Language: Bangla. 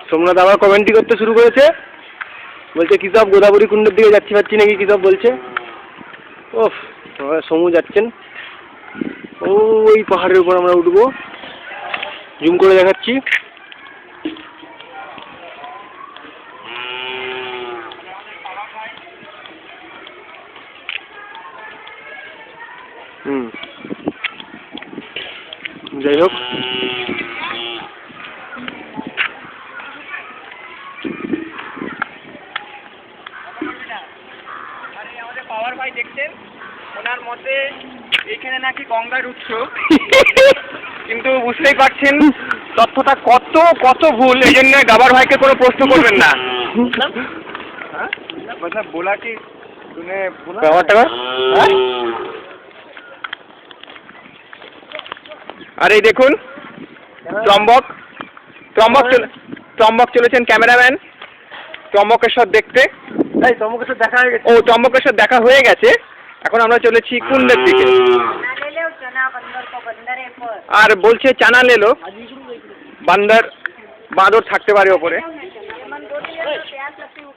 সোমনাথ আবার কমেন্ট্রি করতে শুরু করেছে, বলছে কি সব গোদাবরী কুণ্ডের দিকে যাচ্ছি পাচ্ছি নাকি কি সব বলছে। ওফ, সমু যাচ্ছেন, ওই পাহাড়ের উপর আমরা উঠবো, জুম করে দেখাচ্ছি। যাই হোক, পাওয়ার ভাই দেখছেন, ওনার মতে এইখানে নাকি গঙ্গার উৎস, কিন্তু বুঝতেই পারছেন তথ্যটা কত কত ভুল। এই জন্য গাবার ভাইকে কোনো প্রশ্ন করবেন না। बोला कि तूने আর এই দেখুন ত্রম্বক ত্রম্বক ত্রম্বক চলেছেন ক্যামেরাম্যান ত্রম্বকেশ্বর দেখতে। ত্রম্বকেশ্বর দেখা হয়ে গেছে। ও, ত্রম্বকেশ্বর দেখা হয়ে গেছে, এখন আমরা চলেছি কুণ্ডের দিকে। আর বলছে চানা লেলো, বান্দর বাঁদর থাকতে পারে ওপরে।